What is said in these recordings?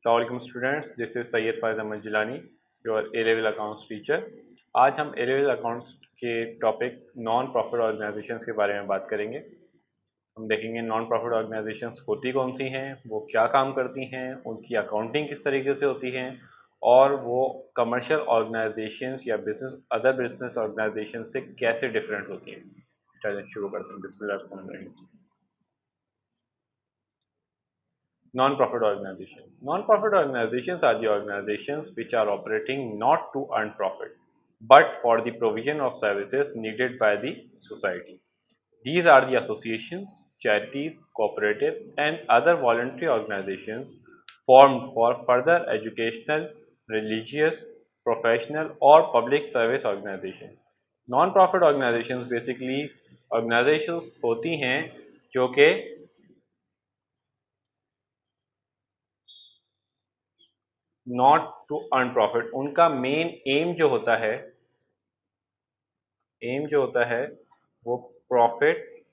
अस्सलाम students, this is Syed Faiz Ahmed Jilani, your A level accounts teacher. आज हम ए लेवल अकाउंट्स के टॉपिक नॉन प्रॉफिट ऑर्गेनाइजेशंस के बारे में बात करेंगे। हम देखेंगे नॉन प्रॉफिट ऑर्गेनाइजेशंस होती कौन सी हैं, वो क्या काम करती हैं, उनकी अकाउंटिंग किस तरीके से होती है और वो कमर्शियल ऑर्गेनाइजेशंस या अदर बिजनेस ऑर्गेनाइजेशन से कैसे डिफरेंट होती हैं। चलिए शुरू करते हैं। बिस्मिल्लाह। Non-profit organization. Non-profit organizations are the organizations which are operating not to earn profit, but for the provision of services needed by the society. These are the associations, charities, cooperatives, and other voluntary organizations formed for further educational, religious, professional, or public service organization. Non-profit organizations basically organizations होती हैं जो कि not to earn profit, उनका main M जो होता है वो profit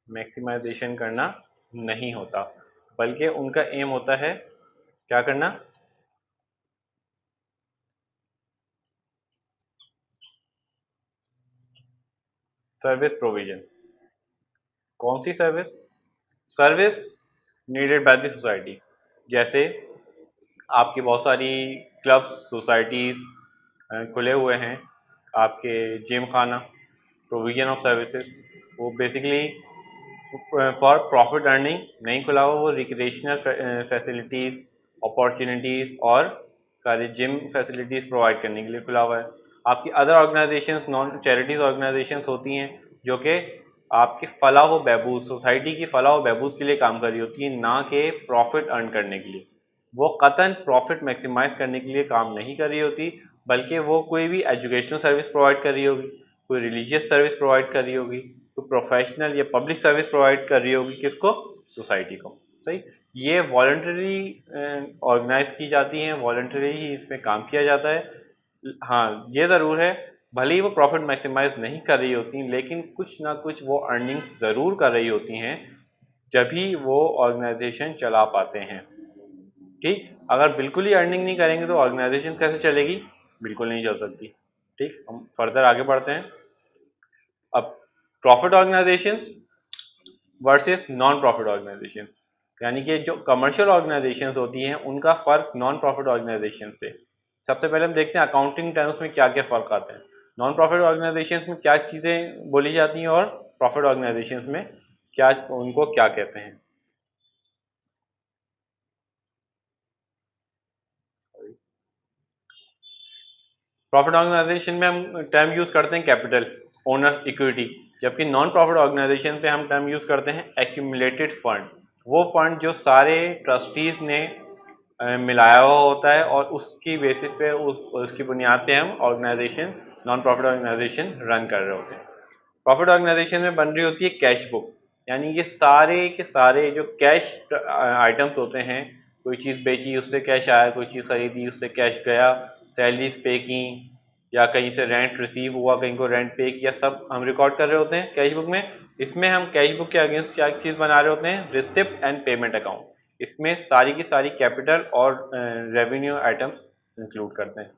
maximisation करना नहीं होता, बल्कि उनका एम होता है क्या करना, सर्विस प्रोविजन। कौन सी service? Service needed by the society. जैसे आपकी बहुत सारी क्लब्स, सोसाइटीज़ खुले हुए हैं, आपके जिम खाना, प्रोविजन ऑफ सर्विसेज, वो बेसिकली फॉर प्रॉफिट अर्निंग नहीं खुला हुआ, वो रिक्रिएशनल फैसिलिटीज़, अपॉर्चुनिटीज़ और सारे जिम फैसिलिटीज़ प्रोवाइड करने के लिए खुला हुआ है। आपकी other organisations, non charities organisations होती हैं जो कि आपके फलाह व बहबूद, सोसाइटी की फलाह व बहबूद के लिए काम कर रही होती है, ना कि प्रॉफिट अर्न करने के लिए। वो कतन प्रॉफिट मैक्सिमाइज करने के लिए काम नहीं कर रही होती, बल्कि वो कोई भी एजुकेशनल सर्विस प्रोवाइड कर रही होगी, कोई रिलीजियस सर्विस प्रोवाइड कर रही होगी, तो प्रोफेशनल या पब्लिक सर्विस प्रोवाइड कर रही होगी। किसको? सोसाइटी को। सही। ये वॉलंटरी ऑर्गेनाइज की जाती हैं, वॉलंटरी ही इसमें काम किया जाता है। हाँ, ये ज़रूर है, भले ही वो प्रॉफिट मैक्सिमाइज नहीं कर रही होती, लेकिन कुछ ना कुछ वो अर्निंग्स ज़रूर कर रही होती हैं, जभी वो ऑर्गेनाइजेशन चला पाते हैं। ठीक, अगर बिल्कुल ही अर्निंग नहीं करेंगे तो ऑर्गेनाइजेशन कैसे चलेगी? बिल्कुल नहीं चल सकती। ठीक, हम फर्दर आगे बढ़ते हैं। अब profit organisations versus non profit organisation, यानी कि जो कमर्शियल ऑर्गेनाइजेशंस होती हैं उनका फ़र्क नॉन प्रॉफिट ऑर्गेनाइजेशन से। सबसे पहले हम देखते हैं अकाउंटिंग टर्म्स में क्या क्या फ़र्क आते हैं। नॉन प्रॉफिट ऑर्गेनाइजेशंस में क्या चीज़ें बोली जाती हैं और प्रॉफिट ऑर्गेनाइजेशंस में क्या, उनको क्या कहते हैं। प्रॉफिट ऑर्गेनाइजेशन में हम टर्म यूज़ करते हैं कैपिटल, ओनर्स, इक्विटी, जबकि नॉन प्रॉफिट ऑर्गेनाइजेशन पे हम टर्म यूज़ करते हैं एक्यूमुलेटेड फंड। वो फंड जो सारे ट्रस्टीज़ ने मिलाया हुआ होता है और उसकी बेसिस पे उसकी बुनियाद पे हम organisation, non profit organisation run कर रहे होते हैं। प्रॉफिट ऑर्गेनाइजेशन में बन रही होती है कैश बुक, यानी ये सारे के सारे जो कैश आइटम्स होते हैं, कोई चीज़ बेची उससे कैश आया, कोई चीज़ खरीदी उससे कैश गया, सैलरीज पे की या कहीं से रेंट रिसीव हुआ, कहीं को रेंट पे किया, सब हम रिकॉर्ड कर रहे होते हैं कैश बुक में। इसमें हम कैश बुक के अगेंस्ट क्या चीज़ बना रहे होते हैं? Receipt and payment account. इसमें सारी की सारी कैपिटल और रेवेन्यू आइटम्स इंक्लूड करते हैं।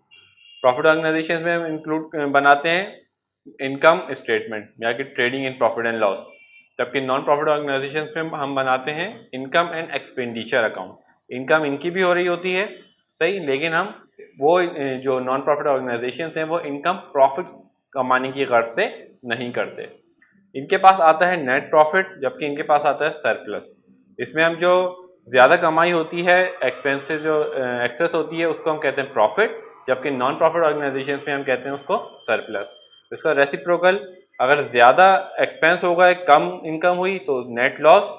प्रॉफिट ऑर्गेनाइजेशन में हम इंक्लूड बनाते हैं इनकम स्टेटमेंट या कि trading in profit and loss, जबकि नॉन प्रॉफिट ऑर्गेनाइजेशन में हम बनाते हैं income and expenditure account. Income इनकी भी हो रही होती है, सही, लेकिन हम वो जो नॉन प्रॉफिट ऑर्गेनाइजेशन हैं वो इनकम प्रॉफिट कमाने की गर्ज से नहीं करते। इनके पास आता है नेट प्रॉफिट, जबकि इनके पास आता है सरप्लस। इसमें हम जो ज़्यादा कमाई होती है, एक्सपेंसेस जो एक्सेस होती है, उसको हम कहते हैं प्रॉफिट, जबकि नॉन प्रॉफिट ऑर्गेनाइजेशन में हम कहते हैं उसको सरप्लस। इसका रेसिप्रोकल, अगर ज़्यादा एक्सपेंस हो गए, कम इनकम हुई तो नेट लॉस,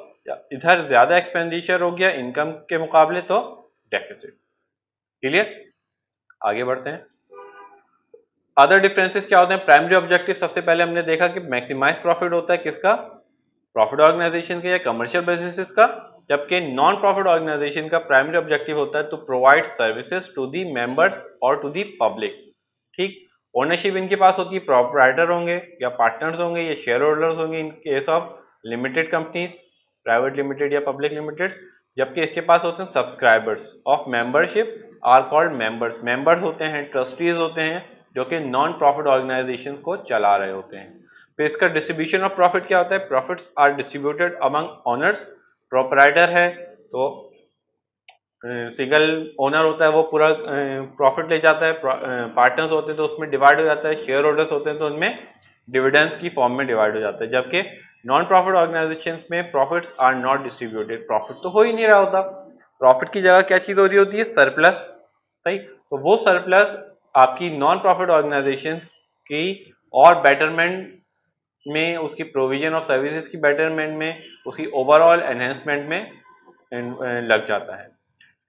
इधर ज़्यादा एक्सपेंडिचर हो गया इनकम के मुकाबले तो डेफिसिट। क्लियर? आगे बढ़ते हैं। अदर डिफरेंसेस क्या होते हैं? प्राइमरी ऑब्जेक्टिव सबसे पहले हमने देखा कि मैक्सिमाइज प्रॉफिट होता है किसका? प्रॉफिट ऑर्गेनाइजेशन के या कमर्शियल बिजनेसेस का, जबकि नॉन प्रॉफिट ऑर्गेनाइजेशन का प्राइमरी ऑब्जेक्टिव होता है to provide services to the members और टू दी पब्लिक। ठीक, ओनरशिप इनके पास होती है, प्रोप्राइटर होंगे या पार्टनर्स होंगे या शेयर होल्डर्स होंगे in case of limited companies, private limited या पब्लिक लिमिटेड, जबकि इसके पास होते हैं subscribers of membership are called members. Members होते हैं, ट्रस्टीज होते हैं जो कि नॉन प्रॉफिट ऑर्गेनाइजेशंस को चला रहे होते हैं। फिर इसका डिस्ट्रीब्यूशन ऑफ प्रॉफिट क्या होता है? Profits are distributed among owners. Proprietor है तो सिंगल ओनर होता है, वो पूरा प्रॉफिट ले जाता है। पार्टनर्स होते हैं तो उसमें डिवाइड हो जाता है। शेयर होल्डर्स होते हैं तो उनमें डिविडेंड्स की फॉर्म में डिवाइड हो जाता है। जबकि नॉन प्रॉफिट ऑर्गेनाइजेशंस में profits are not distributed, profit तो हो ही नहीं रहा होता। प्रॉफिट की जगह क्या चीज हो रही होती है? सरप्लस। सही, तो वो सरप्लस आपकी नॉन प्रॉफिट ऑर्गेनाइजेशंस की और बेटरमेंट में, उसकी प्रोविजन ऑफ सर्विसेज की बेटरमेंट में, उसकी ओवरऑल एनहेंसमेंट में लग जाता है।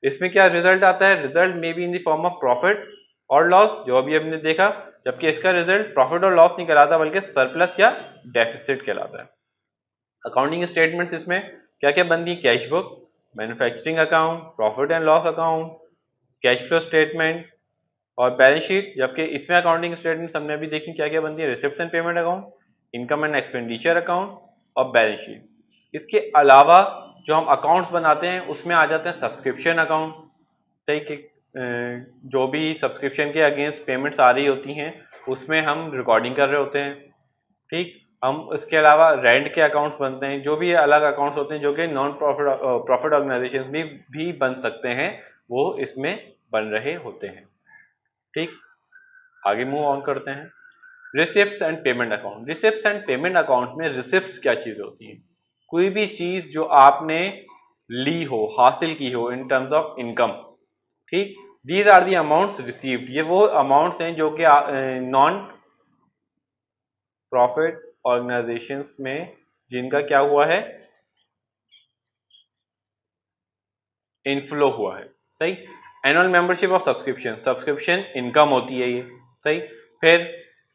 इसमें क्या रिजल्ट आता है? Result may be in the form of profit और लॉस, जो अभी हमने देखा। जबकि इसका रिजल्ट प्रॉफिट और लॉस नहीं कहलाता बल्कि सरप्लस या डेफिसिट कहलाता है। अकाउंटिंग स्टेटमेंट्स इसमें क्या क्या बनती है? Cash book, manufacturing account, profit and loss account, cash flow statement और बैलेंस शीट। जबकि इसमें अकाउंटिंग स्टेटमेंट्स हमने अभी देखी क्या क्या बनती है? Receipt and payment account, income and expenditure account और बैलेंस शीट। इसके अलावा जो हम अकाउंट्स बनाते हैं उसमें आ जाते हैं सब्सक्रिप्शन अकाउंट। सही कि जो भी सब्सक्रिप्शन के अगेंस्ट पेमेंट्स आ रही होती हैं उसमें हम रिकॉर्डिंग कर रहे होते हैं। ठीक, हम इसके अलावा रेंट के अकाउंट्स बनते हैं। जो भी अलग अकाउंट्स होते हैं जो कि नॉन प्रॉफिट ऑर्गेनाइजेशन में भी बन सकते हैं, वो इसमें बन रहे होते हैं। ठीक, आगे मूव ऑन करते हैं। Receipts and payment account. Receipts and payment account में रिसिप्ट्स क्या चीज होती है? कोई भी चीज जो आपने ली हो, हासिल की हो इन टर्म्स ऑफ इनकम। ठीक, these are the amounts received. ये वो अमाउंट्स हैं जो कि नॉन प्रॉफिट ऑर्गेनाइजेशंस में जिनका क्या हुआ है? इनफ्लो हुआ है। सही, एनुअल मेंबरशिप और सब्सक्रिप्शन, सब्सक्रिप्शन इनकम होती है ये। सही, फिर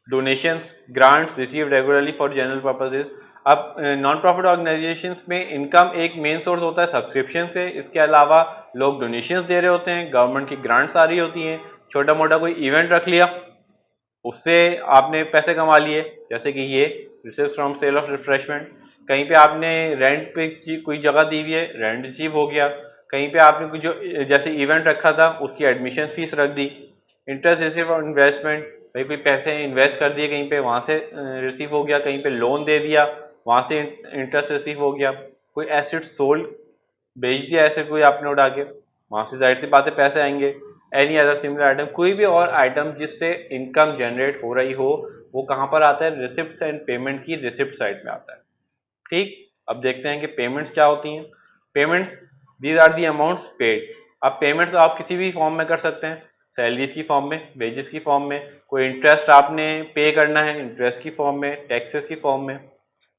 donations, grants received regularly for general purposes. अब नॉन प्रॉफिट ऑर्गेनाइजेशंस में इनकम एक मेन सोर्स होता है सब्सक्रिप्शन से। इसके अलावा लोग डोनेशंस दे रहे होते हैं, गवर्नमेंट की ग्रांट्स आ रही होती हैं, छोटा मोटा कोई इवेंट रख लिया उससे आपने पैसे कमा लिए, जैसे कि ये receive from sale of refreshment. कहीं पे आपने रेंट पे कोई जगह दी हुई है, रेंट रिसीव हो गया। कहीं पे आपने कुछ जो जैसे इवेंट रखा था उसकी एडमिशन फीस रख दी। इंटरेस्ट रिसीव ऑन इन्वेस्टमेंट, भाई कोई पैसे इन्वेस्ट कर दिए कहीं पे, वहां से रिसीव हो गया। कहीं पे लोन दे दिया, वहां से इंटरेस्ट रिसीव हो गया। कोई एसेट सोल्ड, बेच दिया एसेट कोई आपने उड़ा के, वहां से जाहिर सी बातें पैसे आएंगे। एनी अदर सिमिलर आइटम, कोई भी और आइटम जिससे इनकम जनरेट हो रही हो, वो कहां पर आता है? रिसिप्ट एंड पेमेंट की रिसिप्ट साइड में आता है। ठीक, अब देखते हैं कि पेमेंट्स क्या होती हैं। Payments, these are the amounts paid. अब पेमेंट्स आप किसी भी फॉर्म में कर सकते हैं, सैलरीज की फॉर्म में, वेजेस की फॉर्म में, कोई इंटरेस्ट आपने पे करना है इंटरेस्ट की फॉर्म में, टैक्सेस की फॉर्म में,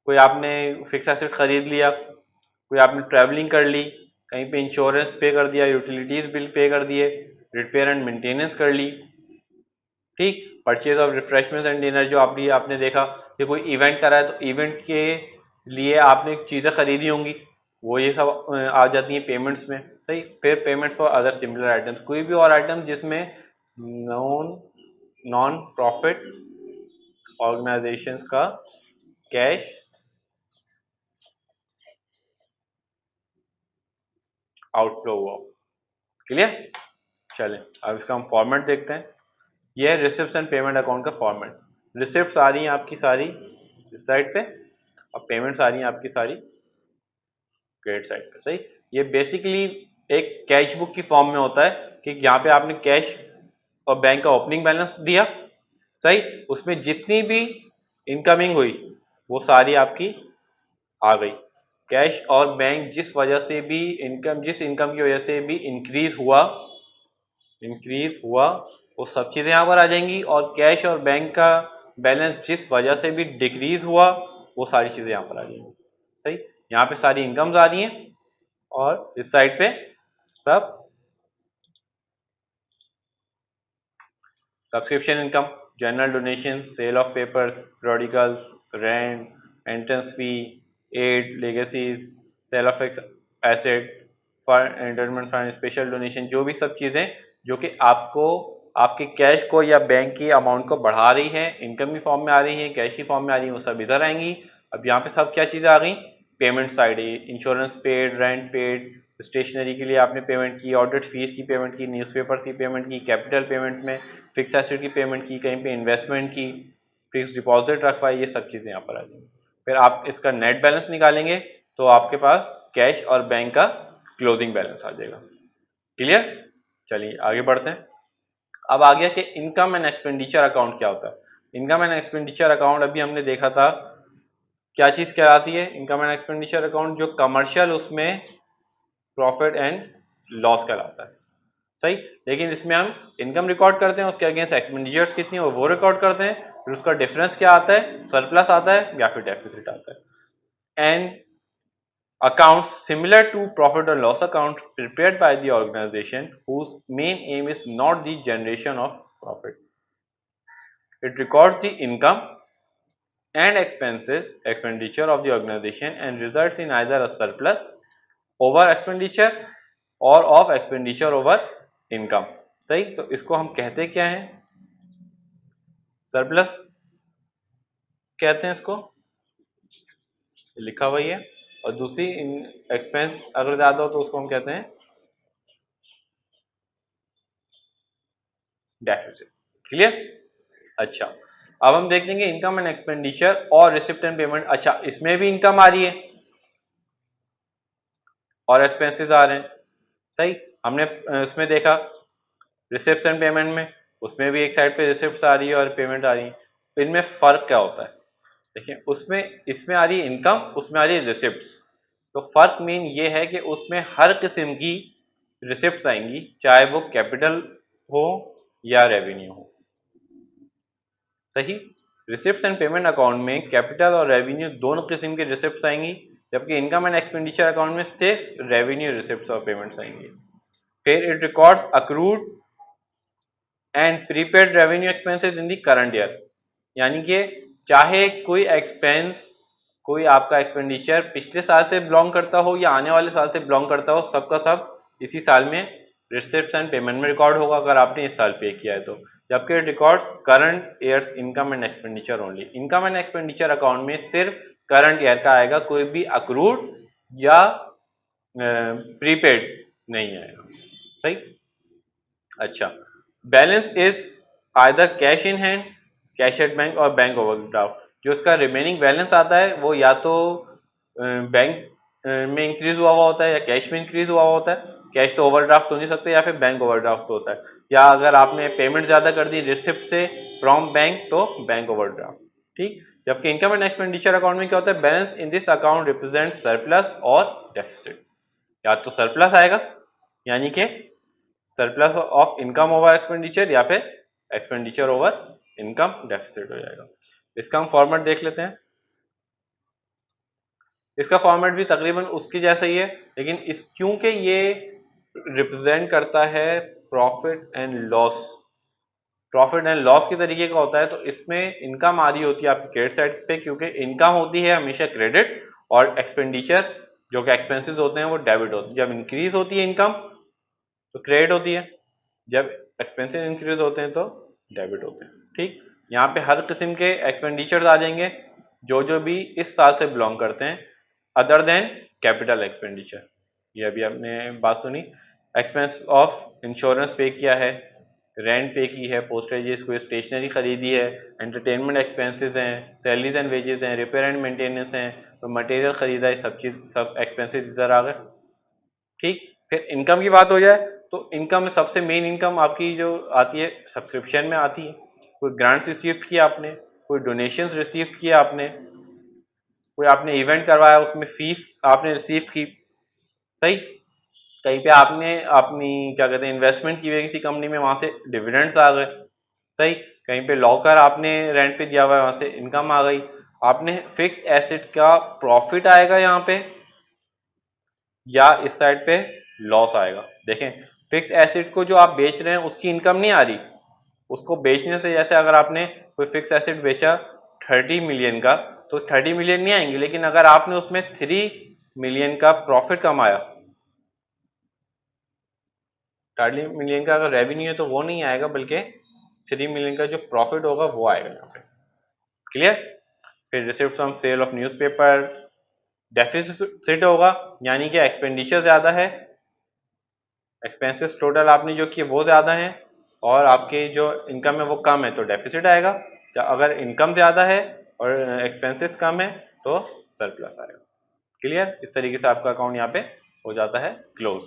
कोई आपने फिक्स एसेट खरीद लिया, कोई आपने ट्रैवलिंग कर ली, कहीं पे इंश्योरेंस पे कर दिया, यूटिलिटीज बिल पे कर दिए, रिपेयर एंड मेंटेनेंस कर ली। ठीक, purchase of refreshments and dinner, जो अभी आपने देखा कि कोई इवेंट करा है तो इवेंट के लिए आपने चीज़ें खरीदी होंगी, वो ये सब आ जाती हैं पेमेंट्स में। सही, फिर payment for other similar items, कोई भी और आइटम जिसमें नॉन प्रॉफिट ऑर्गेनाइजेशंस का कैश आउटफ्लो हुआ। क्लियर? चलें, अब इसका हम फॉर्मेट देखते हैं। यह है रिसिप्ट्स एंड पेमेंट अकाउंट का फॉर्मेट। रिसिप्ट्स आ रही हैं आपकी सारी इस साइड पे, और पेमेंट्स आ रही हैं आपकी सारी क्रेडिट साइड पे। सही, ये बेसिकली एक कैश बुक की फॉर्म में होता है कि यहाँ पे आपने कैश और बैंक का ओपनिंग बैलेंस दिया। सही, उसमें जितनी भी इनकमिंग हुई वो सारी आपकी आ गई। कैश और बैंक जिस वजह से भी इनकम, जिस इनकम की वजह से भी इंक्रीज हुआ वो सब चीज़ें यहाँ पर आ जाएंगी। और कैश और बैंक का बैलेंस जिस वजह से भी डिक्रीज हुआ वो सारी चीज़ें यहाँ पर आ जाएंगी। सही, यहाँ पे सारी इनकम्स आ रही हैं और इस साइड पे सब subscription income, general donation, sale of papers, periodicals, rent, entrance fee, aid, legacies, sale of asset, fund, entertainment fund, special donation, जो भी सब चीज़ें जो कि आपको आपके कैश को या बैंक की अमाउंट को बढ़ा रही है, इनकम की फॉर्म में आ रही है, कैश की फॉर्म में आ रही है, वो सब इधर आएंगी। अब यहाँ पे सब क्या चीज़ें आ गई? पेमेंट साइड है, insurance paid, rent paid, stationery के लिए आपने पेमेंट की, ऑडिट फीस की पेमेंट की, न्यूज़पेपर्स की पेमेंट की, कैपिटल पेमेंट में फिक्स एसेट की पेमेंट की, कहीं पे इन्वेस्टमेंट की, फिक्स डिपॉजिट रखवाई, ये सब चीज़ें यहाँ पर आ जाएंगी। फिर आप इसका नेट बैलेंस निकालेंगे तो आपके पास कैश और बैंक का क्लोजिंग बैलेंस आ जाएगा। क्लियर? चलिए आगे बढ़ते हैं। अब आ गया कि इनकम एंड एक्सपेंडिचर अकाउंट क्या होता है। इनकम एंड एक्सपेंडिचर अकाउंट अभी हमने देखा था क्या चीज़ कहलाती है। इनकम एंड एक्सपेंडिचर अकाउंट जो कमर्शियल उसमें प्रॉफिट एंड लॉस कहलाता है, सही। लेकिन इसमें हम इनकम रिकॉर्ड करते हैं, उसके अगेंस्ट एक्सपेंडिचर्स कितनी है वो रिकॉर्ड करते हैं, फिर उसका डिफरेंस क्या आता है, सरप्लस आता है या फिर डेफिसिट आता है। And accounts similar to profit or loss account prepared by the organization whose main aim is not the generation of profit. It records the income and expenditure of the organization and results in either a surplus over expenditure or of expenditure over income. सही, तो इसको हम कहते क्या हैं, surplus कहते हैं इसको, लिखा हुआ है। और दूसरी एक्सपेंस अगर ज्यादा हो तो उसको हम कहते हैं डेफिसिट। क्लियर? अच्छा, अब हम देख लेंगे इनकम एंड एक्सपेंडिचर और रिसिप्ट एंड पेमेंट। अच्छा, इसमें भी इनकम आ रही है और एक्सपेंसेस आ रहे हैं, सही। हमने इसमें देखा रिसिप्ट एंड पेमेंट में, उसमें भी एक साइड पे रिसिप्ट आ रही है और पेमेंट आ रही है। तो इनमें फर्क क्या होता है, देखिए उसमें इसमें आ रही है इनकम, उसमें आ रही है रिसिप्ट्स। तो फर्क मेन ये है कि उसमें हर किस्म की रिसिप्ट्स आएंगी, चाहे वो कैपिटल हो या रेवेन्यू हो, सही। रिसिप्ट्स एंड पेमेंट अकाउंट में कैपिटल और रेवेन्यू दोनों किस्म के रिसिप्ट्स आएंगी, जबकि इनकम एंड एक्सपेंडिचर अकाउंट में सिर्फ रेवेन्यू रिसिप्ट्स और पेमेंट्स आएंगी। फिर it records accrued and prepaid revenue expenses in the current year, यानी कि चाहे कोई एक्सपेंस, कोई आपका एक्सपेंडिचर पिछले साल से बिलोंग करता हो या आने वाले साल से बिलोंग करता हो, सबका सब इसी साल में रिसिप्ट्स एंड पेमेंट में रिकॉर्ड होगा अगर आपने इस साल पे किया है तो। जबकि records current years income and expenditure only. Income and expenditure account में सिर्फ करंट ईयर का आएगा, कोई भी अक्रूड या प्रीपेड नहीं आएगा, सही। अच्छा, balance is either cash in hand, cash at bank और बैंक ओवरड्राफ्ट। जो उसका रिमेनिंग बैलेंस आता है वो या तो बैंक में इंक्रीज हुआ होता है या कैश में इंक्रीज हुआ होता है। कैश तो ओवरड्राफ्ट हो नहीं सकते या फिर बैंक ओवरड्राफ्ट तो होता है, या अगर आपने पेमेंट ज्यादा कर दी रिसिप्ट से फ्रॉम बैंक तो बैंक ओवरड्राफ्ट, ठीक। जबकि इनकम एंड एक्सपेंडिचर अकाउंट में क्या होता है, balance in this account represent surplus और डेफिसिट। या तो सरप्लस आएगा यानी कि surplus of income over expenditure, या फिर एक्सपेंडिचर ओवर इनकम डेफिसिट हो जाएगा। इसका हम फॉर्मेट देख लेते हैं। इसका फॉर्मेट भी तकरीबन उसकी जैसा ही है, लेकिन इस क्योंकि ये रिप्रेजेंट करता है profit and loss, profit and loss के तरीके का होता है, तो इसमें इनकम आ रही होती है आपकी क्रेडिट साइड पे, क्योंकि इनकम होती है हमेशा क्रेडिट और एक्सपेंडिचर जो कि एक्सपेंसेस होते हैं वो डेबिट होते हैं। जब इंक्रीज होती है इनकम तो क्रेडिट होती है, जब एक्सपेंसेस इंक्रीज होते हैं तो डेबिट होते हैं, ठीक। यहाँ पे हर किस्म के एक्सपेंडिचर्स आ जाएंगे जो जो भी इस साल से बिलोंग करते हैं, अदर देन कैपिटल एक्सपेंडिचर। ये अभी आपने बात सुनी। एक्सपेंस ऑफ इंश्योरेंस पे किया है, रेंट पे की है, पोस्टेजेस, कोई स्टेशनरी खरीदी है, एंटरटेनमेंट एक्सपेंसेस हैं, सैलरीज एंड वेजेस हैं, रिपेयर एंड मेंटेनेंस हैं, तो मटेरियल खरीदा है, सब चीज़ सब एक्सपेंसेस इधर आ गए, ठीक। फिर इनकम की बात हो जाए तो इनकम में सबसे मेन इनकम आपकी जो आती है सब्सक्रिप्शन में आती है। कोई ग्रांट्स रिसीव किया आपने, कोई डोनेशंस रिसीव किया आपने, कोई आपने इवेंट करवाया उसमें फीस आपने रिसीव की, सही। कहीं पे आपने अपनी क्या कहते हैं इन्वेस्टमेंट की हुई किसी कंपनी में, वहां से डिविडेंड्स आ गए, सही। कहीं पे लॉकर आपने रेंट पे दिया हुआ है, वहां से इनकम आ गई। आपने फिक्स एसेट का प्रॉफिट आएगा यहाँ पे, या इस साइड पे लॉस आएगा। देखें, फिक्स एसेट को जो आप बेच रहे हैं उसकी इनकम नहीं आ रही, उसको बेचने से, जैसे अगर आपने कोई फिक्स एसेट बेचा 30 मिलियन का तो 30 मिलियन नहीं आएंगे, लेकिन अगर आपने उसमें 3 मिलियन का प्रॉफिट कमाया, 30 मिलियन का अगर रेवेन्यू है तो वो नहीं आएगा, बल्कि 3 मिलियन का जो प्रॉफिट होगा वो आएगा यहाँ पे। क्लियर? फिर receipt from sale of newspaper, deficit होगा यानी कि एक्सपेंडिचर ज्यादा है, एक्सपेंसेस टोटल आपने जो किए वो ज़्यादा हैं और आपकी जो इनकम है वो कम है, तो डेफिसिट आएगा। या अगर इनकम ज़्यादा है और एक्सपेंसेस कम है तो सरप्लस आएगा। क्लियर? इस तरीके से आपका अकाउंट यहाँ पे हो जाता है क्लोज।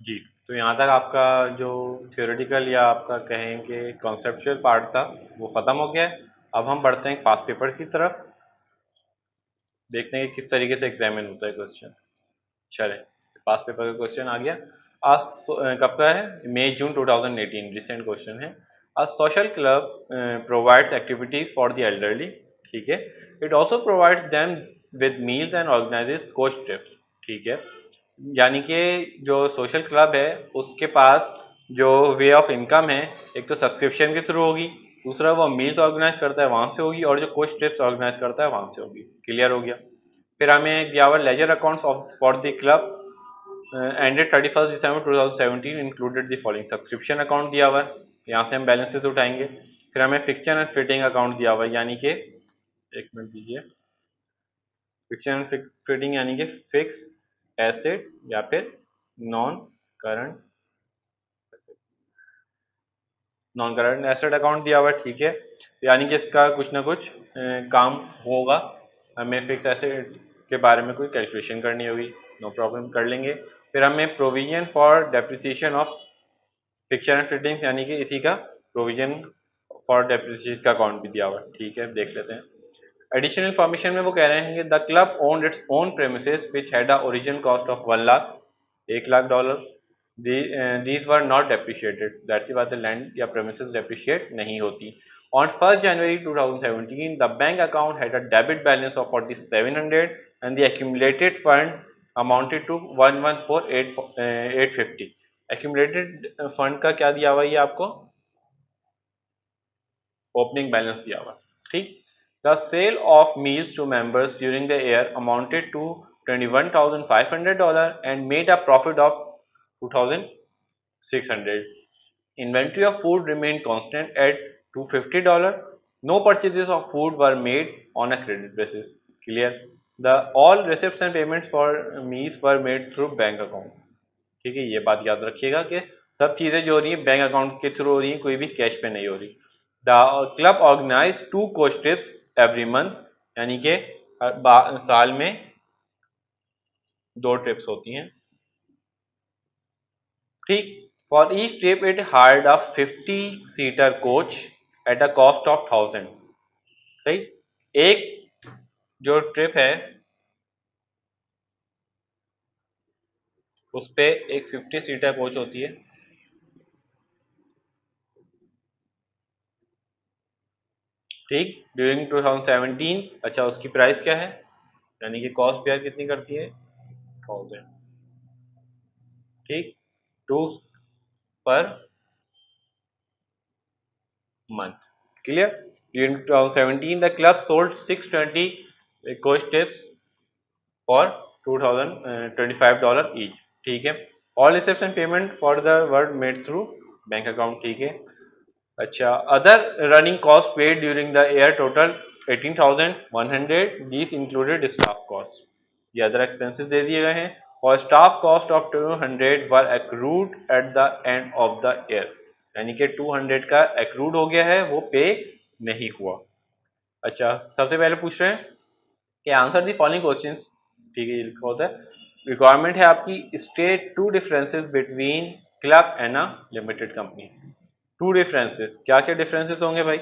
जी, तो यहाँ तक आपका जो थ्योरेटिकल या आपका कहेंगे कॉन्सेप्चुअल पार्ट था वो ख़त्म हो गया है। अब हम बढ़ते हैं पास्ट पेपर की तरफ, देखते हैं कि किस तरीके से एग्जामिन होता है क्वेश्चन। चले, पास्ट पेपर का क्वेश्चन आ गया। आज कब का है? मई जून 2018, रिसेंट क्वेश्चन है। A social club provides activities for the elderly, ठीक है। It also provides them with meals and organises coach trips, ठीक है। यानी कि जो सोशल क्लब है उसके पास जो वे ऑफ इनकम है, एक तो सब्सक्रिप्शन के थ्रू होगी, दूसरा वो मील्स ऑर्गेनाइज करता है वहाँ से होगी, और जो कोच ट्रिप्स ऑर्गेनाइज करता है वहाँ से होगी। क्लियर हो गया? फिर हमें दिया हुआ ledger accounts of for the club ended 31 December 2017 included the following. Subscription account दिया हुआ है, यहाँ से हम बैलेंसेस उठाएंगे। फिर हमें फिक्शन एंड फिटिंग अकाउंट दिया हुआ है, यानी कि एक मिनट दीजिए, फिक्शन एंड फिटिंग यानी कि फिक्स एसेट या फिर non current asset, non current asset account दिया हुआ है, ठीक है। यानी कि इसका कुछ ना कुछ काम होगा, हमें फिक्स एसेट के बारे में कोई कैलकुलेशन करनी होगी, नो प्रॉब्लम कर लेंगे। फिर हमें provision for depreciation of fixture and fittings, यानी कि इसी का प्रोविजन फॉर डेप्रिसिएशन का अकाउंट भी दिया हुआ है, ठीक है, देख लेते हैं। एडिशनल इन्फॉर्मेशन में वो कह रहे हैं कि the club owned its own premises which had a original cost of 1 lakh, $1 lakh. These were not depreciated, that सी बात है, लैंड या प्रेमिसेस डेप्रिशिएट नहीं होती। On 1st January 2017, the bank account had a debit balance of 4700 and the accumulated fund amounted to 114,850। accumulated fund का क्या दिया हुआ है ये आपको? ओपनिंग बैलेंस दिया हुआ, ठीक। The sale of meals to members during the year amounted to $21,500 and made a profit of 2,600। Inventory of food remained constant at $250। No purchases of food were made on a credit basis। Clear? The all receipts and payments for meals were made through bank account। ठीक है, ये बात याद रखिएगा कि सब चीज़ें जो हो रही हैं बैंक अकाउंट के थ्रू हो रही हैं, कोई भी कैश पे नहीं हो रही। The club organise 2 coach trips every month, यानी कि साल में 2 ट्रिप्स होती हैं, ठीक। For each trip it hired a 50 seater coach at a cost of 1000, ठीक। एक जो ट्रिप है उस पे एक 50 सीटर कोच होती है, ठीक, ड्यूरिंग 2017। अच्छा, उसकी प्राइस क्या है, यानी कि कॉस्ट बेयर कितनी करती है? 1000, ठीक, 2 पर month। Clear? During 2017, the club sold 620 coach tips for $2,025 each, ठीक है। All receipts and payment for the were made through bank account, ठीक है। अच्छा, other running costs paid during the year total 18,100। These included staff costs, ये other expenses दे दिए गए हैं, और staff cost of 200 were accrued at the end of the year, यानी कि 200 का accrued हो गया है, वो पे नहीं हुआ। अच्छा, सबसे पहले पूछ रहे हैं कि आंसर दी फॉलोइंग क्वेश्चंस, ठीक है, ये लिखा होता है। रिक्वायरमेंट है आपकी, state 2 differences between club and a limited company. 2 differences, क्या क्या डिफरेंसेस होंगे भाई?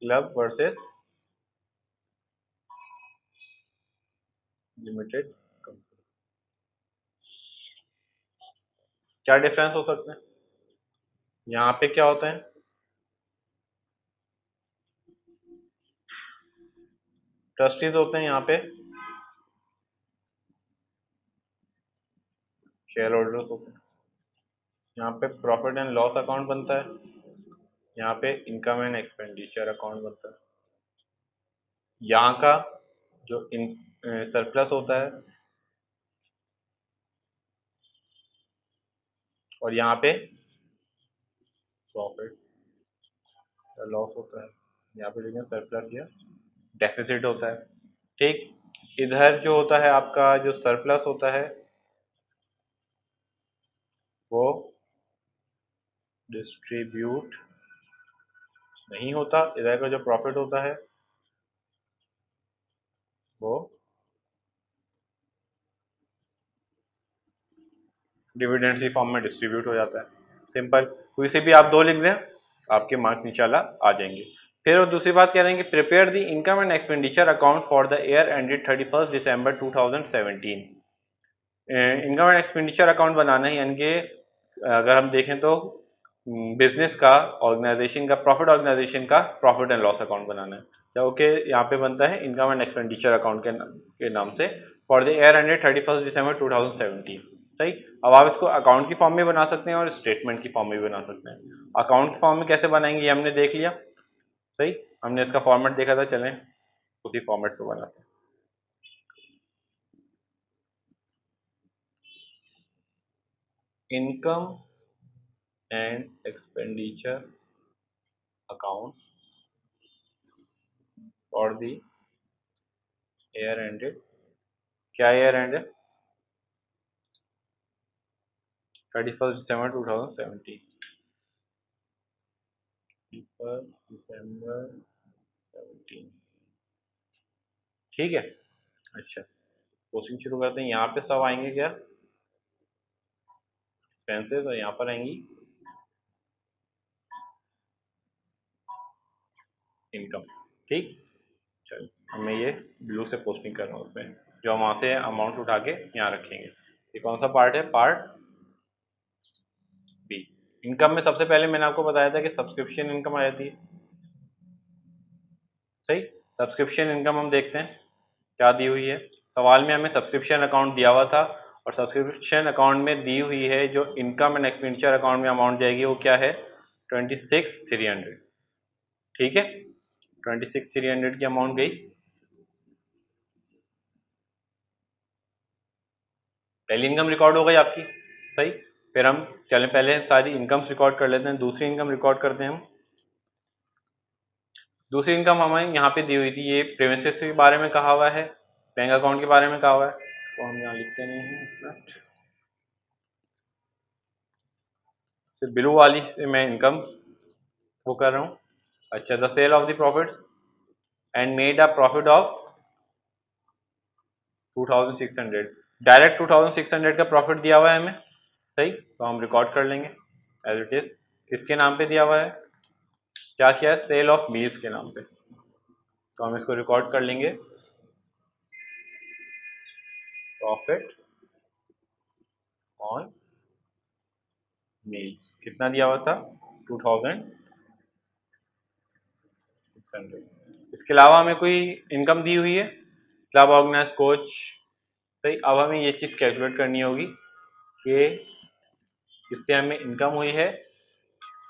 क्लब वर्सेस लिमिटेड कंपनी, क्या डिफरेंस हो सकते हैं? यहाँ पे क्या होता है? ट्रस्टीज होते हैं, यहाँ पे शेयर होल्डर्स होते हैं। यहाँ पे प्रॉफिट एंड लॉस अकाउंट बनता है, यहाँ पे इनकम एंड एक्सपेंडिचर अकाउंट बनता है। यहाँ का जो इन सरप्लस होता है और यहाँ पे प्रॉफिट या लॉस होता है, यहाँ पे लिखें सरप्लस या डेफिसिट होता है। ठीक, इधर जो होता है आपका जो सरप्लस होता है वो डिस्ट्रीब्यूट नहीं होता, इधर का जो प्रॉफिट होता है वो डिविडेंड्स की फॉर्म में डिस्ट्रीब्यूट हो जाता है। सिंपल, कोई से भी आप दो लिख दें आपके मार्क्स इंशाल्लाह आ जाएंगे। फिर और दूसरी बात कह रहे हैं कि prepare the income and expenditure account for the year ended 31 December 2017। Income and expenditure account बनाना है, यानी कि अगर हम देखें तो बिजनेस का, ऑर्गेनाइजेशन का, प्रॉफिट ऑर्गेनाइजेशन का प्रॉफिट एंड लॉस अकाउंट बनाना है। तो ओके, यहाँ पे बनता है इनकम एंड एक्सपेंडिचर अकाउंट के नाम से for the year ended 31 December 2017। सही, अब आप इसको अकाउंट की फॉर्म में बना सकते हैं और स्टेटमेंट की फॉर्म में भी बना सकते हैं। अकाउंट की फॉर्म में कैसे बनाएंगे ये हमने देख लिया। सही, हमने इसका फॉर्मेट देखा था, चलें उसी फॉर्मेट पे बनाते हैं। Income and expenditure account for the year ended, क्या ईयर एंडेड 31 दिसंबर 2017, 31 दिसंबर 17। ठीक है, अच्छा कोशिंग शुरू करते हैं। यहाँ पे सब आएंगे क्या, एक्सपेंसेस, और यहाँ पर आएंगी इनकम। ठीक, चलो मैं ये ब्लू से पोस्टिंग कर रहा हूँ उसमें, जो हम वहाँ से अमाउंट उठा के यहाँ रखेंगे। ये कौन सा पार्ट है, पार्ट बी। इनकम में सबसे पहले मैंने आपको बताया था कि सब्सक्रिप्शन इनकम आ जाती है। सही, सब्सक्रिप्शन इनकम हम देखते हैं क्या दी हुई है। सवाल में हमें सब्सक्रिप्शन अकाउंट दिया हुआ था, और सब्सक्रिप्शन अकाउंट में दी हुई है जो इनकम एंड एक्सपेंडिचर अकाउंट में अमाउंट जाएगी वो क्या है, 26,300। ठीक है, 26,300 की अमाउंट गई। पहली इनकम रिकॉर्ड हो गई आपकी। सही, फिर हम चलें पहले सारी इनकम्स रिकॉर्ड कर लेते हैं, दूसरी इनकम रिकॉर्ड करते हैं हम। दूसरी इनकम हमें यहाँ पे दी हुई थी, ये प्रेमिसेस के बारे में कहा हुआ है, बैंक अकाउंट के बारे में कहा हुआ है, इसको हम यहाँ लिखते नहीं हैं, सिर्फ बिलो वाली से मैं इनकम वो कर रहा हूँ। अच्छा, the sale of the profits and made a profit of 2600, direct 2600 का प्रॉफिट दिया हुआ है हमें। सही, तो हम रिकॉर्ड कर लेंगे एज इट इज। किसके नाम पे दिया हुआ है, क्या किया है, सेल ऑफ मील्स के नाम पे, तो हम इसको रिकॉर्ड कर लेंगे प्रॉफिट ऑन मील्स। कितना दिया हुआ था, 2600। इसके अलावा हमें कोई इनकम दी हुई है, क्लब ऑर्गेनाइज कोच। सही, अब हमें ये चीज़ कैलकुलेट करनी होगी कि इससे हमें इनकम हुई है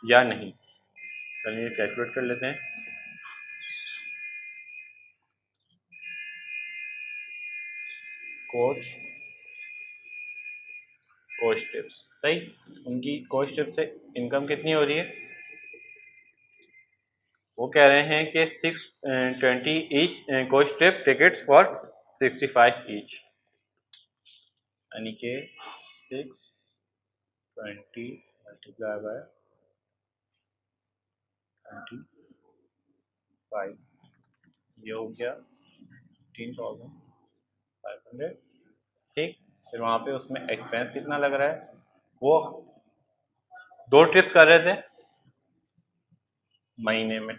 या नहीं। चलिए कैलकुलेट कर लेते हैं। कोच कोच टिप्स, सही, उनकी कोच टिप से इनकम कितनी हो रही है, वो कह रहे हैं कि 620 each coach trip tickets for 65 each, यानी कि 620 मल्टीप्लाई बाय 25, ये हो गया 15,500। ठीक, फिर वहाँ पे उसमें एक्सपेंस कितना लग रहा है, वो दो ट्रिप्स कर रहे थे महीने में,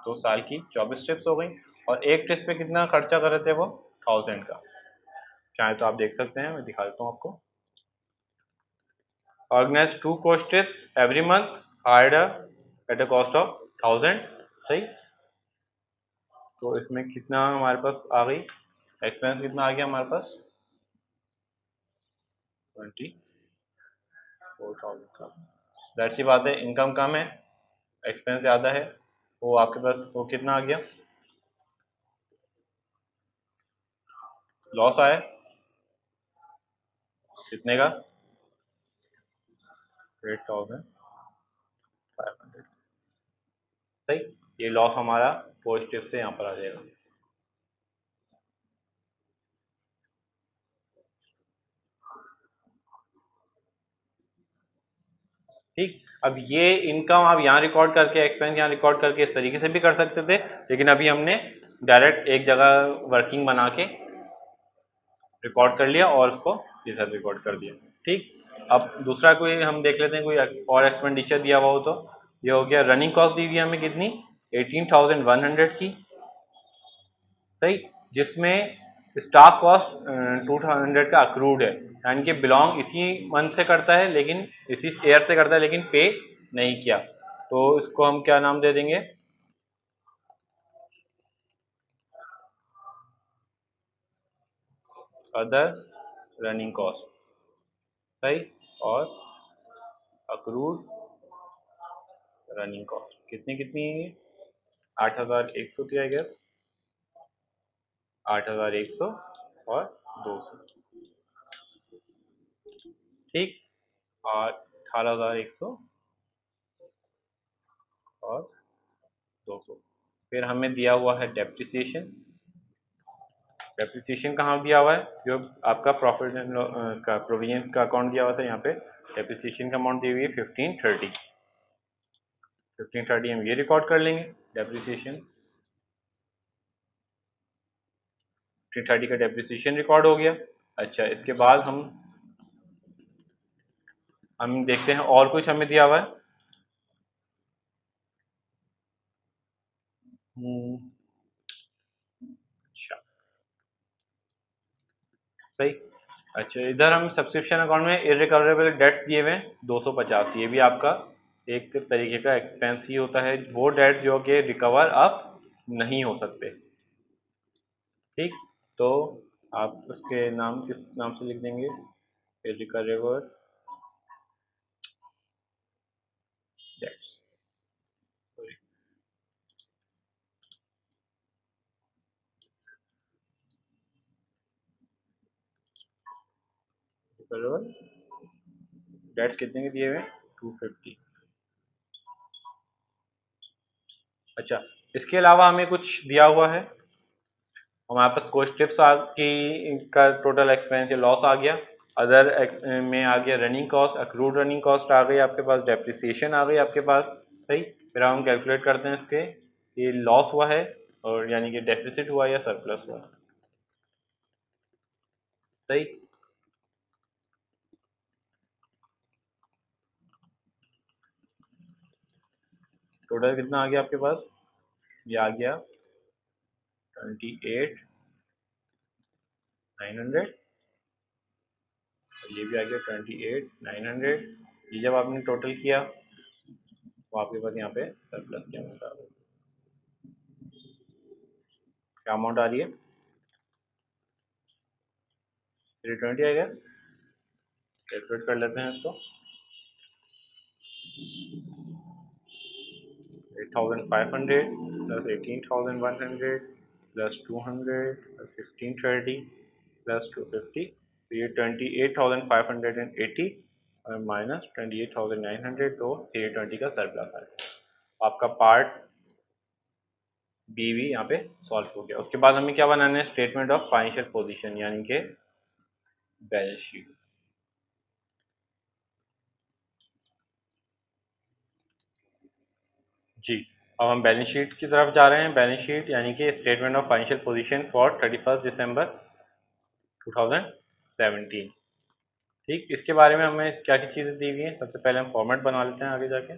2 साल की 24 ट्रिप्स हो गई, और एक ट्रिप पे कितना खर्चा कर रहे थे वो 1000 का। चाहे तो आप देख सकते हैं, मैं दिखा देता हूँ आपको। Organise 2 coach trips every month hired at a cost of 1000। सही, तो इसमें कितना हमारे पास आ गई, एक्सपेंस कितना आ गया हमारे पास, 24,000 का। जाहिर सी बात है इनकम कम है, एक्सपेंस ज़्यादा है, तो आपके पास वो कितना आ गया, लॉस आया कितने का, 8,500। सही, ये लॉस हमारा पॉजिटिव से यहाँ पर आ जाएगा। ठीक, अब ये इनकम आप यहाँ रिकॉर्ड करके, एक्सपेंस यहाँ रिकॉर्ड करके इस तरीके से भी कर सकते थे, लेकिन अभी हमने डायरेक्ट एक जगह वर्किंग बना के रिकॉर्ड कर लिया और उसको इधर रिकॉर्ड कर दिया। ठीक, अब दूसरा कोई हम देख लेते हैं, कोई और एक्सपेंडिचर दिया हुआ हो तो। ये हो गया रनिंग कॉस्ट दी हुई है हमें कितनी, 18,100 की। सही, जिसमें स्टाफ कॉस्ट 200 का अक्रूड है, यानी कि बिलोंग इसी मंथ से करता है, लेकिन इसी ईयर से करता है, लेकिन पे नहीं किया, तो इसको हम क्या नाम दे देंगे, अदर रनिंग कॉस्ट। सही, और अक्रूड रनिंग कॉस्ट कितनी कितनी है, 8,100 थी आई गेस, 8,100 और 200। ठीक, और 18,100 और 200। फिर हमें दिया हुआ है डेप्रिसिएशन। डेप्रिसिएशन कहाँ दिया हुआ है, जो आपका प्रॉफिट एंड का प्रोविजन का अकाउंट दिया हुआ था, यहाँ पे डेप्रिसिएशन का अमाउंट दी हुई है 1530। 1530 हम ये रिकॉर्ड कर लेंगे डेप्रिसिएशन। 1530 का डेप्रिसिएशन रिकॉर्ड हो गया। अच्छा, इसके बाद हम देखते हैं और कुछ हमें दिया हुआ है। अच्छा, सही। अच्छा, इधर हम सब्सक्रिप्शन अकाउंट में इररिकवरेबल डेट्स दिए हुए हैं 250। ये भी आपका एक तरीके का एक्सपेंस ही होता है, वो डेट्स जो कि रिकवर अब नहीं हो सकते। ठीक, तो आप उसके नाम किस नाम से लिख देंगे, इररिकवरेबल डेट्स। इररिकवरेबल डेट्स कितने के दिए हुए हैं, 250। अच्छा, इसके अलावा हमें कुछ दिया हुआ है, हमारे पास कुछ टिप्स की का टोटल एक्सपेंस या लॉस आ गया, अदर में आ गया running cost, accrued running cost आ गई आपके पास, डेप्रिसिएशन आ गई आपके पास। सही, फिर हम कैलकुलेट करते हैं इसके, ये लॉस हुआ है और यानी कि डेफिसिट हुआ या सरप्लस हुआ। सही, टोटल कितना आ गया आपके पास, ये आ गया 28,900, ये भी आ गया 28,900। ये जब आपने टोटल किया तो आपके पास यहाँ पे सरप्लस की अमाउंट आ गई। क्या अमाउंट आ रही है, 320 आई गेस। कैलकुलेट कर लेते हैं इसको, 8,500 plus 18,100 plus 200 plus 1530 plus 250, तो ये 28,580 और माइनस 28,900, तो 320 का सरप्लस आ गया। आपका पार्ट बी भी यहाँ पे सॉल्व हो गया। उसके बाद हमें क्या बनाना है, स्टेटमेंट ऑफ फाइनेंशियल पोजीशन, यानी कि बैलेंस शीट। जी, अब हम बैलेंस शीट की तरफ जा रहे हैं। बैलेंस शीट यानी कि statement of financial position for 31 December 2017। ठीक, इसके बारे में हमें क्या क्या चीज़ें दी हुई हैं, सबसे पहले हम फॉर्मेट बना लेते हैं आगे जाके।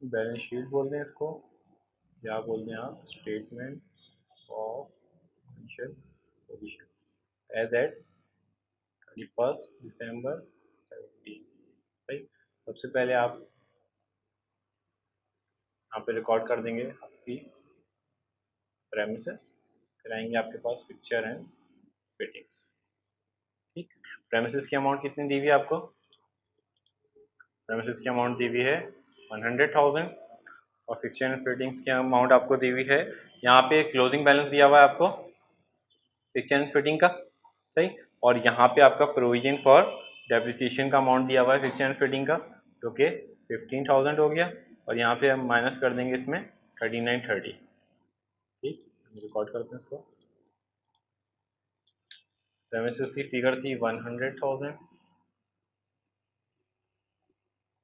बैलेंस शीट बोलते हैं इसको, या बोलते हैं आप statement of financial position as at 31 December 2017। सही, सबसे पहले आप यहाँ पे रिकॉर्ड कर देंगे आपकी प्रेमिसेस, फिर आएंगे आपके पास फिक्चर एंड फिटिंग्स। ठीक, प्रेमिसेस की अमाउंट कितनी दी हुई है आपको, प्रेमिसेस की अमाउंट दी हुई है 100,000, और फिक्चर एंड फिटिंग्स की अमाउंट आपको दी हुई है यहाँ पे क्लोजिंग बैलेंस दिया हुआ है आपको फिक्स एंड फिटिंग का, सही। और यहाँ पे आपका प्रोविजन फॉर डेप्रिसिएशन का अमाउंट दिया हुआ है फिक्स एंड फिटिंग का, जो कि 15,000 हो गया। और यहाँ पे हम माइनस कर देंगे इसमें 3930। ठीक, रिकॉर्ड करते हैं इसको। प्रेमिसेस की फिगर थी 100,000,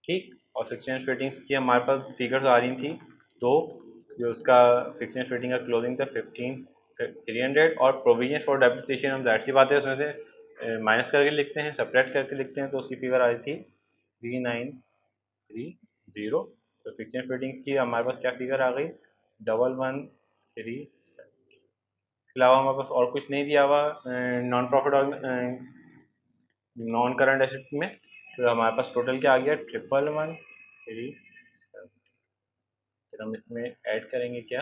ठीक। और फिक्स एंड फिटिंग्स की हमारे पास फिगर्स आ रही थी तो जो उसका फिक्स एंड फिटिंग का क्लोजिंग था 15,300। और प्रोविजन फॉर डेप्रिसिएशन हम जाहिर सी बात है उसमें से माइनस करके लिखते हैं, सपरेट करके लिखते हैं, तो उसकी फिगर आ रही थी 3930। तो फिक्स एंड फिटिंग की हमारे पास क्या फिगर आ गई 1137। इसके अलावा हमारे पास और कुछ नहीं दिया हुआ non profit non current asset में। तो हमारे पास टोटल क्या आ गया 11,137। फिर हम इसमें ऐड करेंगे क्या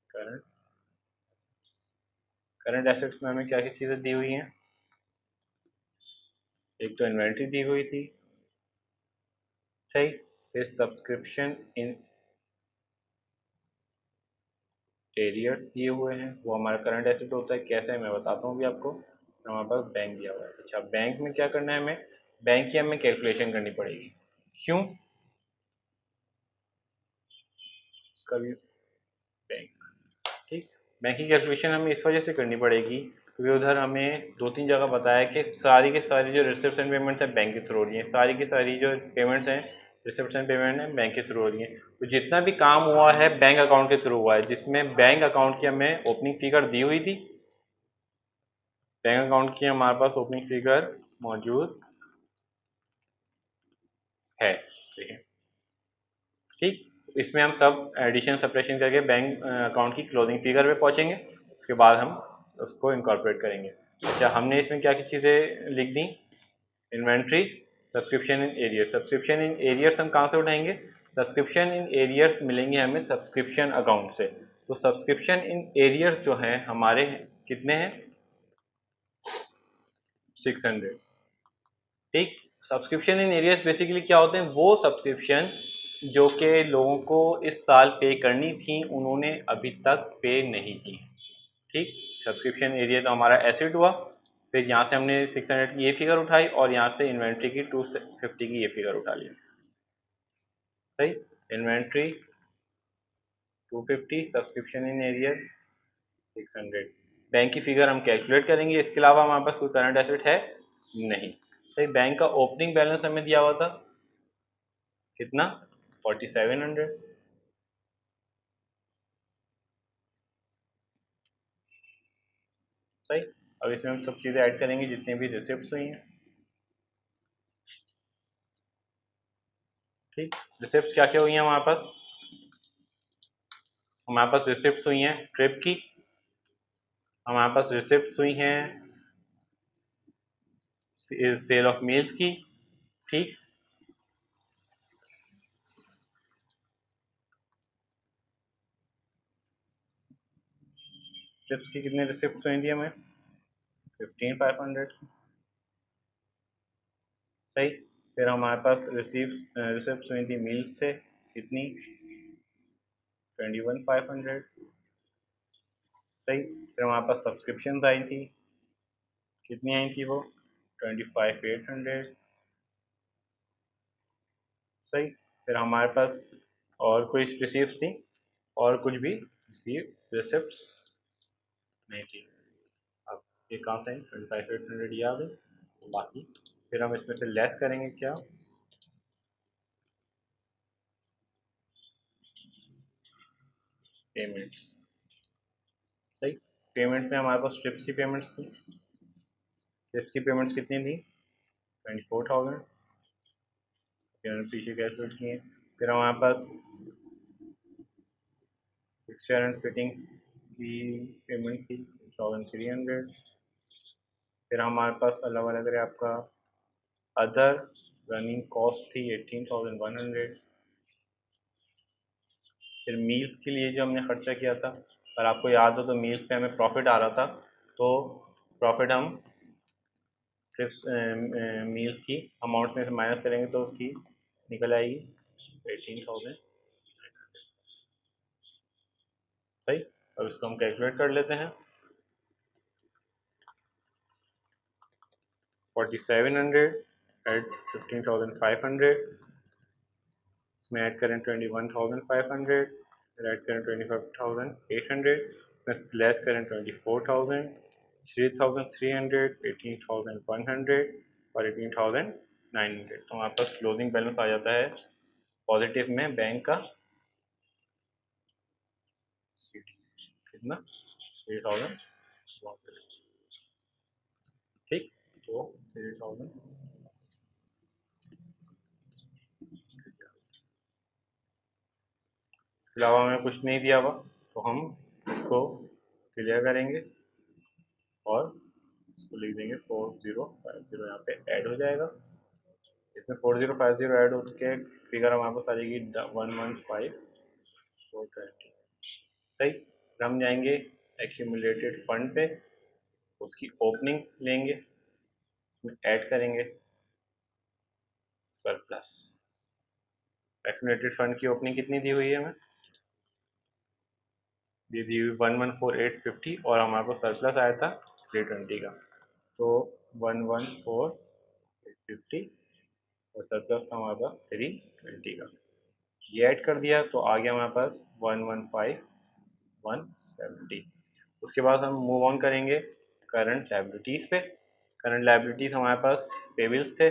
करंट करंट एसेट्स में हमें क्या क्या चीज़ें दी हुई हैं। एक तो इन्वेंट्री दी हुई थी, सही। फिर सब्सक्रिप्शन इन एरियर्स दिए हुए हैं, वो हमारा करंट एसेट होता है। कैसे है मैं बताता हूँ अभी आपको। हमारे पास बैंक दिया हुआ है। अच्छा, बैंक में क्या करना है हमें, बैंक की हमें कैलकुलेशन करनी पड़ेगी। क्यों, उसका भी बैंक, ठीक। बैंक की कैलकुलेशन हमें इस वजह से करनी पड़ेगी क्योंकि उधर हमें दो तीन जगह बताया कि सारी की सारी जो रिसिप्ट एंड पेमेंट्स हैं बैंक के थ्रू हो रही हैं, सारी की सारी जो पेमेंट्स हैं रिसिप्ट एंड पेमेंट है बैंक के थ्रू हो रही हैं। तो जितना भी काम हुआ है बैंक अकाउंट के थ्रू हुआ है, जिसमें बैंक अकाउंट की हमें ओपनिंग फिगर दी हुई थी। बैंक अकाउंट की हमारे पास ओपनिंग फिगर मौजूद है, ठीक। इसमें हम सब एडिशन सप्रेशन करके बैंक अकाउंट की क्लोजिंग फिगर पे पहुंचेंगे, उसके बाद हम उसको इनकॉर्पोरेट करेंगे। अच्छा, हमने इसमें क्या क्या चीज़ें लिख दी, inventory, subscription in arrears. Subscription in arrears हम कहाँ से उठाएंगे, सब्सक्रिप्शन इन एरियर्स मिलेंगे हमें सब्सक्रिप्शन अकाउंट से। तो सब्सक्रिप्शन इन एरियर्स जो हैं हमारे कितने हैं 600, ठीक। सब्सक्रिप्शन इन एरियर्स बेसिकली क्या होते हैं, वो सब्सक्रिप्शन जो कि लोगों को इस साल पे करनी थी उन्होंने अभी तक पे नहीं की, ठीक। सब्सक्रिप्शन एरिया तो हमारा एसेट हुआ। फिर यहाँ से हमने 600 की ये फिगर उठाई और यहाँ से इन्वेंट्री की 250 की ये फिगर उठा ली, सही। Inventory 250, subscription in arrear 600। Bank की फिगर हम कैलकुलेट करेंगे, इसके अलावा हमारे पास कोई करंट एसेट है नहीं, सही। बैंक का ओपनिंग बैलेंस हमें दिया हुआ था कितना 4700, सही। अब इसमें हम सब चीज़ें ऐड करेंगे जितनी भी रिसिप्ट हुई हैं, ठीक। रिसिप्ट क्या क्या हुई हैं हमारे पास रिसिप्ट हुई हैं ट्रिप की, हमारे पास रिसिप्ट हुई हैं सेल ऑफ मील्स की, ठीक। ट्रिप्स की कितने रिसिप्ट हुई थी हमें 15,500, सही। फिर हमारे पास रिसिप्ट हुई थी मील्स से कितनी 21,500, सही। फिर हमारे पास सब्सक्रिप्शन आई थी, कितनी आई थी वो 25,800, सही। फिर हमारे पास और कोई रिसिप्ट थी और कुछ भी रिसिप्ट नहीं थी। अब ये कहाँ से 25,800 ये आ गई, बाकी फिर हम इसमें से लेस करेंगे क्या पेमेंट्स, सही। पेमेंट में हमारे पास ट्रिप्स की पेमेंट्स थी, ट्रिप्स की पेमेंट्स कितनी थी 24,000, फिर हमने पीछे कैलकुलेट किए। फिर हमारे पास फिक्सचर एंड फिटिंग की पेमेंट थी 2,300। फिर हमारे पास अल्लाह वाला करे आपका अदर रनिंग कॉस्ट थी 18,100। फिर मील्स के लिए जो हमने खर्चा किया था, अगर आपको याद हो तो मील्स पे हमें प्रॉफिट आ रहा था, तो प्रॉफिट हम ट्रिप्स मील्स की अमाउंट में से माइनस करेंगे तो उसकी निकल आएगी 18,000, सही। अब इसको हम कैलकुलेट कर लेते हैं। 4700 एड 15,500, इसमें ऐड करें 21,500, फिर ऐड करें 25,800, इसमें लेस करें 24,000, 3,300, 18,100 और 18,900। तो हमारे पास क्लोजिंग बैलेंस आ जाता है पॉजिटिव में बैंक का कितना 3,000। ठीक, तो 3,000 इसके अलावा हमें कुछ नहीं दिया हुआ, तो हम इसको क्लियर करेंगे और इसको लिख देंगे 4050, यहाँ पे ऐड हो जाएगा। इसमें 4050 ऐड होकर फिगर हमारे पास आ जाएगी 115,420। सही। फिर हम जाएंगे एक्यूमुलेटेड फंड पे, उसकी ओपनिंग लेंगे, उसमें ऐड करेंगे सरप्लस। एक्यूमुलेटेड फंड की ओपनिंग कितनी दी हुई है हमें, दी हुई 114,850 और हमारे पास सरप्लस आया था 320 का, तो 114,850 और सरप्लस था हमारे पास 320 का। ये ऐड कर दिया तो आ गया हमारे पास 115,170। उसके बाद हम मूव ऑन करेंगे करंट लायबिलिटीज़ पे। करंट लायबिलिटीज़ हमारे पास पेबल्स थे,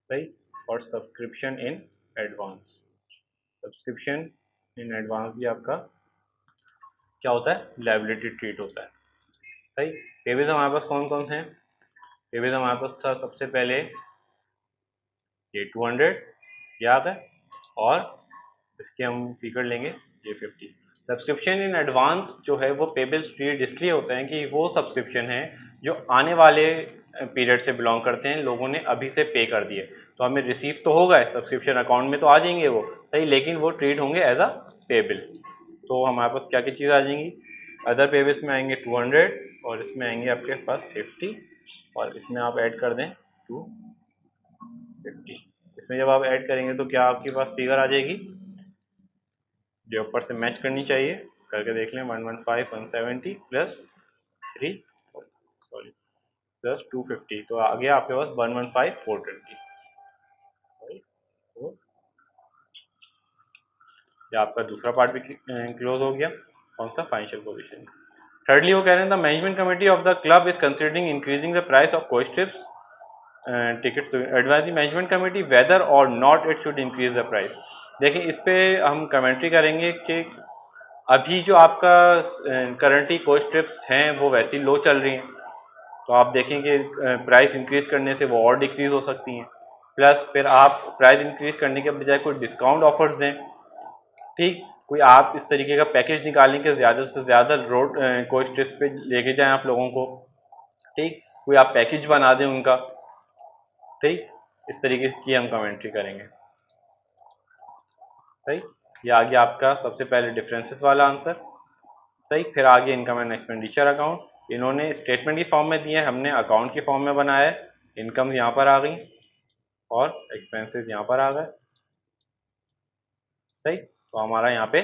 सही, और subscription in advance. Subscription in advance भी आपका क्या होता है, लायबिलिटी ट्रीट होता है। सही। पेबल्स हमारे पास कौन कौन से हैं, पेबल्स हमारे पास था सबसे पहले ये 200 याद है, और इसके हम फिगर लेंगे ये 50। सब्सक्रिप्शन इन एडवांस जो है वो पेबल्स पीरियड इसलिए होते हैं कि वो सब्सक्रिप्शन है जो आने वाले पीरियड से बिलोंग करते हैं, लोगों ने अभी से पे कर दिए, तो हमें रिसीव तो होगा सब्सक्रिप्शन अकाउंट में तो आ जाएंगे वो, सही, लेकिन वो ट्रीट होंगे एज अ पेबल। तो हमारे पास क्या क्या चीज़ आ जाएंगी, अदर पेबल्स में आएंगे 200 और इसमें आएंगे आपके पास 50 और इसमें आप ऐड कर दें 250। इसमें जब आप ऐड करेंगे तो क्या आपके पास फिगर आ जाएगी जो ऊपर से मैच करनी चाहिए, करके देख लें 115,170 प्लस 3 सॉरी प्लस 250, तो आ गया आपके पास 115,420। तो ये आपका दूसरा पार्ट भी क्लोज हो गया। कौन सा, फाइनेंशियल पोजीशन। थर्डली वो कह रहे हैं the management committee of the club is considering increasing the price of coach trips tickets to advise the management committee whether और not it should increase the price. देखिए इस पे हम कमेंट्री करेंगे कि अभी जो आपका करंटली कोच ट्रिप्स हैं वो वैसी लो चल रही हैं, तो आप देखेंगे प्राइस इंक्रीज करने से वो और डिक्रीज हो सकती हैं, प्लस फिर आप प्राइस इंक्रीज करने के बजाय कोई डिस्काउंट ऑफर्स दें, ठीक, कोई आप इस तरीके का पैकेज निकालें कि ज़्यादा से ज़्यादा रोड कोच ट्रिप्स पे लेके जाएं आप लोगों को, ठीक, कोई आप पैकेज बना दें उनका, ठीक, इस तरीके की हम कमेंट्री करेंगे। सही, ये आ गया आपका सबसे पहले डिफरेंसेस वाला आंसर। सही, फिर आगे इनकम एंड एक्सपेंडिचर अकाउंट, इन्होंने स्टेटमेंट की फॉर्म में दिए, हमने अकाउंट की फॉर्म में बनाया है। इनकम यहाँ पर आ गई और एक्सपेंसेस यहाँ पर आ गए। सही, तो हमारा यहाँ पे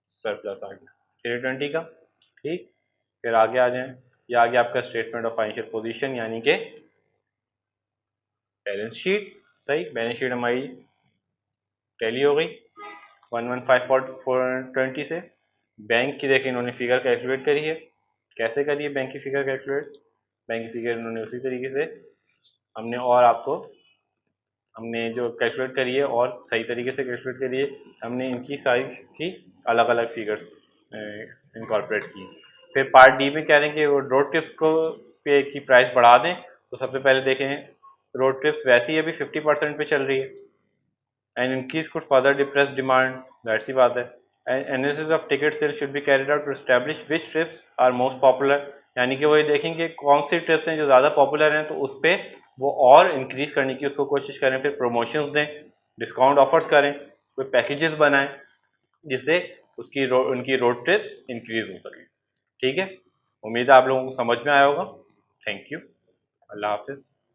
सरप्लस आ गया 320 का। ठीक, फिर आगे आ जाए, ये आ गया आपका स्टेटमेंट ऑफ फाइनेंशियल पोजीशन यानी कि बैलेंस शीट। सही, बैलेंस शीट हमारी टैली हो गई 115,420 से। बैंक की देखिए इन्होंने फिगर कैलकुलेट करी है, कैसे करी है बैंक की फिगर कैलकुलेट, बैंक की फिगर इन्होंने उसी तरीके से हमने और आपको हमने जो कैलकुलेट करी है और सही तरीके से कैलकुलेट करी है, हमने इनकी सारी की अलग अलग फिगर्स इनकॉर्पोरेट की। फिर पार्ट डी में कह रहे हैं कि रोड ट्रिप्स को पे की प्राइस बढ़ा दें, तो सबसे पहले देखें रोड ट्रिप्स वैसे ही अभी 50% पे चल रही है and increase could further depress demand, जाहिर सी बात है। And analysis of ticket sale should be carried out to establish which trips are most popular, यानी कि वो ये देखेंगे कौन सी ट्रिप्स हैं जो ज़्यादा पॉपुलर हैं, तो उस पर वो और इंक्रीज करने की उसको कोशिश करें, फिर प्रमोशंस दें, डिस्काउंट ऑफर्स करें, कोई पैकेजेस बनाएं जिससे उसकी उनकी रोड ट्रिप्स इंक्रीज हो सके। ठीक है, उम्मीद है आप लोगों को समझ में आया होगा। थैंक यू, अल्लाह हाफिज़।